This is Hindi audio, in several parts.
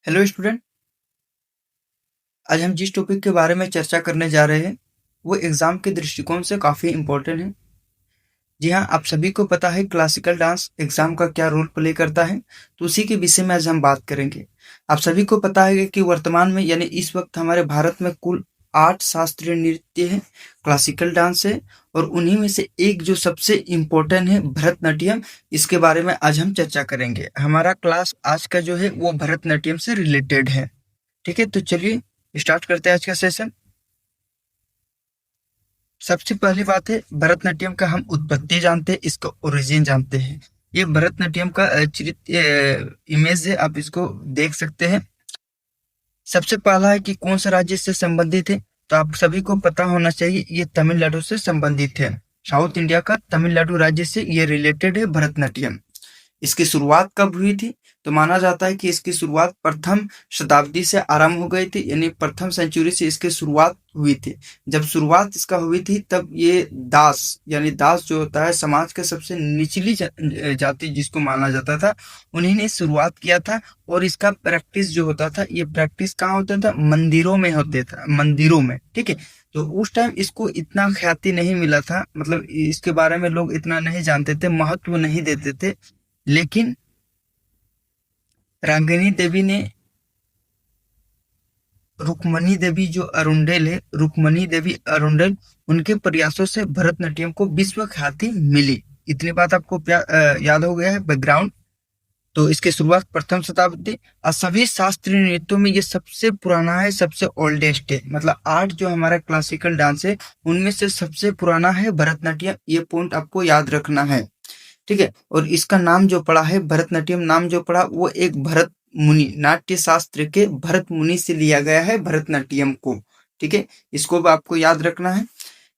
Hello student. आज हम जिस टॉपिक के बारे में चर्चा करने जा रहे हैं वो एग्जाम के दृष्टिकोण से काफ़ी इम्पोर्टेंट है। जी हाँ, आप सभी को पता है क्लासिकल डांस एग्जाम का क्या रोल प्ले करता है, तो उसी के विषय में आज हम बात करेंगे। आप सभी को पता है कि वर्तमान में यानी इस वक्त हमारे भारत में कुल 8 शास्त्रीय नृत्य है, क्लासिकल डांस है, और उन्हीं में से एक जो सबसे इम्पोर्टेंट है भरतनाट्यम। इसके बारे में आज हम चर्चा करेंगे। हमारा क्लास आज का जो है वो भरतनाट्यम से रिलेटेड है। ठीक है, तो चलिए स्टार्ट करते हैं आज का सेशन। सबसे पहली बात है, भरतनाट्यम का हम उत्पत्ति जानते हैं, इसका ओरिजिन जानते हैं। ये भरतनाट्यम का इमेज है, आप इसको देख सकते हैं। सबसे पहला है कि कौन सा राज्य से संबंधित है, तो आप सभी को पता होना चाहिए ये तमिलनाडु से संबंधित है। साउथ इंडिया का तमिलनाडु राज्य से ये रिलेटेड है भरतनाट्यम। इसकी शुरुआत कब हुई थी, तो माना जाता है कि इसकी शुरुआत प्रथम शताब्दी से आरंभ हो गई थी, यानी प्रथम सेंचुरी से इसकी शुरुआत हुई थी। जब शुरुआत इसका हुई थी तब ये दास यानी दास जो होता है समाज के सबसे निचली जाति जिसको माना जाता था, उन्हीं ने शुरुआत किया था। और इसका प्रैक्टिस जो होता था, ये प्रैक्टिस कहाँ होता था, मंदिरों में होते था, मंदिरों में। ठीक है, तो उस टाइम इसको इतना ख्याति नहीं मिला था, मतलब इसके बारे में लोग इतना नहीं जानते थे, महत्व नहीं देते थे। लेकिन रागिनी देवी ने, रुक्मणी देवी जो अरुंडेल है, रुक्मणी देवी अरुंडेल, उनके प्रयासों से भरतनाट्यम को विश्व ख्याति मिली। इतनी बात आपको याद हो गया है बैकग्राउंड। तो इसकी शुरुआत प्रथम शताब्दी, और सभी शास्त्रीय नृत्यों में ये सबसे पुराना है, सबसे ओल्डेस्ट है। मतलब 8 जो हमारा क्लासिकल डांस है उनमें से सबसे पुराना है भरतनाट्यम। ये पॉइंट आपको याद रखना है। ठीक है, और इसका नाम जो पड़ा है भरतनाट्यम, नाम जो पड़ा वो एक भरत मुनि, नाट्य शास्त्र के भरत मुनि से लिया गया है भरतनाट्यम को। ठीक है, इसको भी आपको याद रखना है।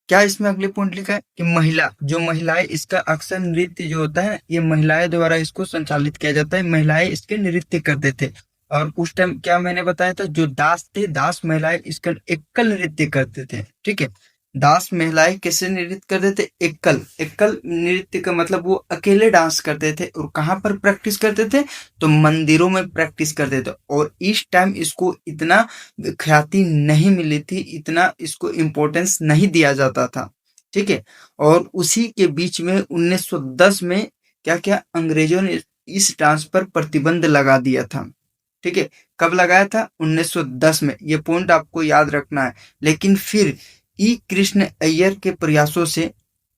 क्या इसमें अगले पॉइंट लिखा है कि महिला, जो महिलाएं, इसका अक्सर नृत्य जो होता है ये महिलाएं द्वारा इसको संचालित किया जाता है, महिलाएं इसके नृत्य करते थे। और उस टाइम क्या मैंने बताया था, जो दास थे, दास महिलाएं इसका एकल नृत्य करते थे। ठीक है, दास महिलाएं कैसे नृत्य करते थे, एकल। एकल नृत्य का मतलब वो अकेले डांस करते थे। और कहाँ पर प्रैक्टिस करते थे, तो मंदिरों में प्रैक्टिस करते थे। और इस टाइम इसको इतना ख्याति नहीं मिली थी, इतना इसको इम्पोर्टेंस नहीं दिया जाता था। ठीक है, और उसी के बीच में 1910 में क्या क्या अंग्रेजों ने इस डांस पर प्रतिबंध लगा दिया था। ठीक है, कब लगाया था, 1910 में। ये पॉइंट आपको याद रखना है। लेकिन फिर ई कृष्ण अय्यर के प्रयासों से,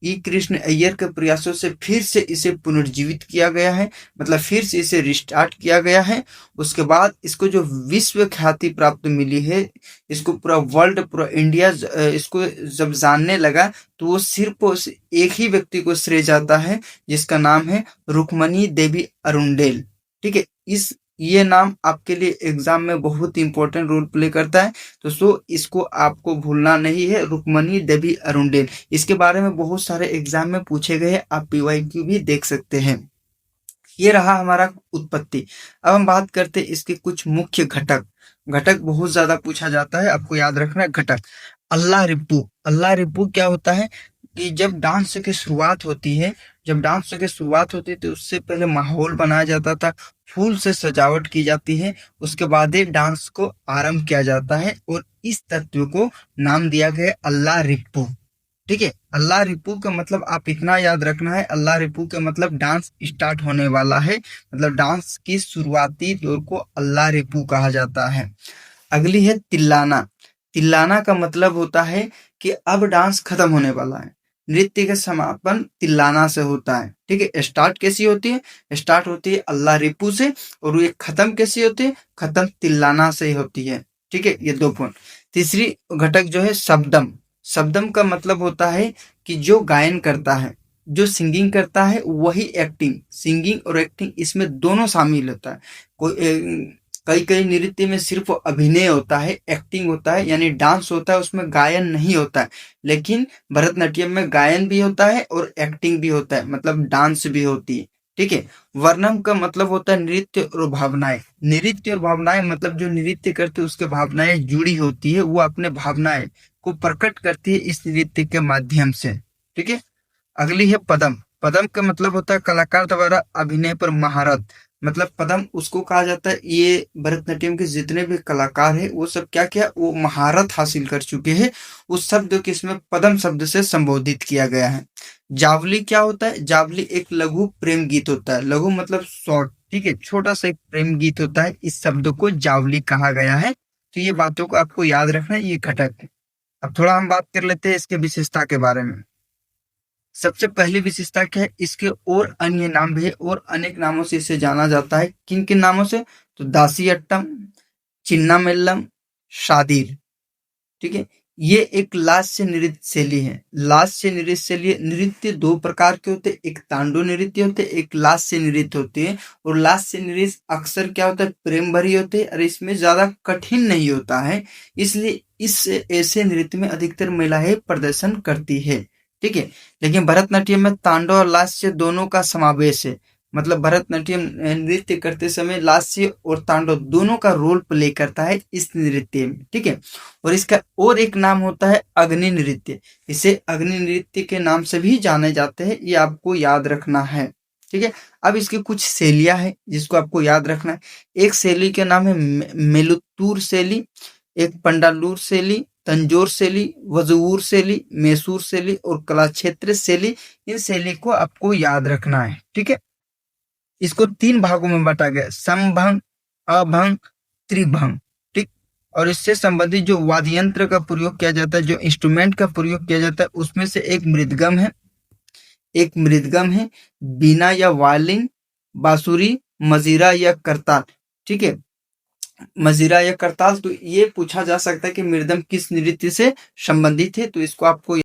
ई कृष्ण अय्यर के प्रयासों से फिर से इसे पुनर्जीवित किया गया है, मतलब फिर से इसे रिस्टार्ट किया गया है। उसके बाद इसको जो विश्व ख्याति प्राप्त मिली है, इसको पूरा वर्ल्ड, पूरा इंडिया इसको जब जानने लगा, तो वो सिर्फ एक ही व्यक्ति को श्रेय जाता है, जिसका नाम है रुक्मणी देवी अरुंडेल। ठीक है, इस ये नाम आपके लिए एग्जाम में बहुत इंपॉर्टेंट रोल प्ले करता है। तो इसको आपको भूलना नहीं है, रुक्मणी देवी अरुंडेल। इसके बारे में बहुत सारे एग्जाम में पूछे गए, आप पीवाईक्यू भी देख सकते हैं। ये रहा हमारा उत्पत्ति। अब हम बात करते हैं इसके कुछ मुख्य घटक। घटक बहुत ज्यादा पूछा जाता है, आपको याद रखना है घटक। अल्लाह रिप्पू, अल्लाह रिप्पू क्या होता है कि जब डांस की शुरुआत होती है, जब डांस की शुरुआत होती है तो उससे पहले माहौल बनाया जाता था, फूल से सजावट की जाती है, उसके बाद ही डांस को आरंभ किया जाता है। और इस तत्व को नाम दिया गया अल्लाह रिप्पू। ठीक है, अल्लाह रिपू का मतलब आप इतना याद रखना है, अल्लाह रिपू का मतलब डांस स्टार्ट होने वाला है, मतलब डांस की शुरुआती दौर को अल्लाह रिपू कहा जाता है। अगली है तिल्लाना। तिल्लाना का मतलब होता है कि अब डांस खत्म होने वाला है, नृत्य का समापन तिल्लाना से होता है। ठीक है, स्टार्ट कैसी होती है, स्टार्ट होती है अल्लाह रिपू से, और ये खत्म कैसी होती है, खत्म तिल्लाना से ही होती है। ठीक है, ये 2 पॉइंट। तीसरी घटक जो है शब्दम। शब्दम का मतलब होता है कि जो गायन करता है, जो सिंगिंग करता है, वही एक्टिंग, सिंगिंग और एक्टिंग इसमें दोनों शामिल होता है। कोई कई कई नृत्य में सिर्फ अभिनय होता है, एक्टिंग होता है, यानी डांस होता है, उसमें गायन नहीं होता है। लेकिन भरतनाट्यम में गायन भी होता है और एक्टिंग भी होता है, मतलब डांस भी होती है। ठीक है, वर्णम का मतलब होता है नृत्य और भावनाएं। नृत्य और भावनाएं मतलब जो नृत्य करते हैं उसके भावनाएं जुड़ी होती है, वो अपने भावनाएं को प्रकट करती है इस नृत्य के माध्यम से। ठीक है, अगली है पदम। पदम का मतलब होता है कलाकार द्वारा अभिनय पर महारत। मतलब पदम उसको कहा जाता है। ये भरतनाट्यम के जितने भी कलाकार हैं वो सब क्या किया, वो महारत हासिल कर चुके हैं। उस शब्द को इसमें पदम शब्द से संबोधित किया गया है। जावली क्या होता है? जावली एक लघु प्रेम गीत होता है। लघु मतलब शॉर्ट, ठीक है, छोटा सा एक प्रेम गीत होता है। इस शब्द को जावली कहा गया है। तो ये बातों को आपको याद रखना है, ये घटक है। अब थोड़ा हम बात कर लेते हैं इसके विशेषता के बारे में। सबसे पहली विशेषता क्या है? इसके और अन्य नाम भी है और अनेक नामों से इसे जाना जाता है। किन किन नामों से? तो दासियट्टम, चिन्नामेल्लम, शादीर, ठीक है। ये एक लास्य नृत्य शैली है। लास्य नृत्य शैली, नृत्य दो प्रकार के होते हैं, एक तांडव नृत्य होते हैं, एक लास्य नृत्य होते हैं। और लास्य नृत्य अक्सर क्या होता है, प्रेम भरी होते हैं और इसमें ज्यादा कठिन नहीं होता है। इसलिए इस ऐसे नृत्य में अधिकतर महिलाएं प्रदर्शन करती है, ठीक है। लेकिन भरतनाट्यम में तांडव और लास्य दोनों का समावेश है। मतलब भरतनाट्यम नृत्य करते समय लास्य और तांडव दोनों का रोल प्ले करता है इस नृत्य में, ठीक है। और इसका और एक नाम होता है अग्नि नृत्य। इसे अग्नि नृत्य के नाम से भी जाने जाते हैं, ये आपको याद रखना है, ठीक है। अब इसकी कुछ शैलियां हैं जिसको आपको याद रखना है। एक शैली के नाम है मेलुत्तूर शैली, एक पंडालूर शैली, तंजोर शैली, वजुवूर शैली, मैसूर शैली और कलाक्षेत्र शैली। इन शैली को आपको याद रखना है, ठीक है। इसको 3 भागों में बांटा गया, समभंग, अभंग, त्रिभंग, ठीक। और इससे संबंधित जो वाद्य यंत्र का प्रयोग किया जाता है, जो इंस्ट्रूमेंट का प्रयोग किया जाता है, उसमें से एक मृदगम है, बीना या वायलिन, बांसुरी, मजीरा या करताल, ठीक है। मजीरा या करताल, तो ये पूछा जा सकता है कि मृदंगम किस नृत्य से संबंधित है, तो इसको आपको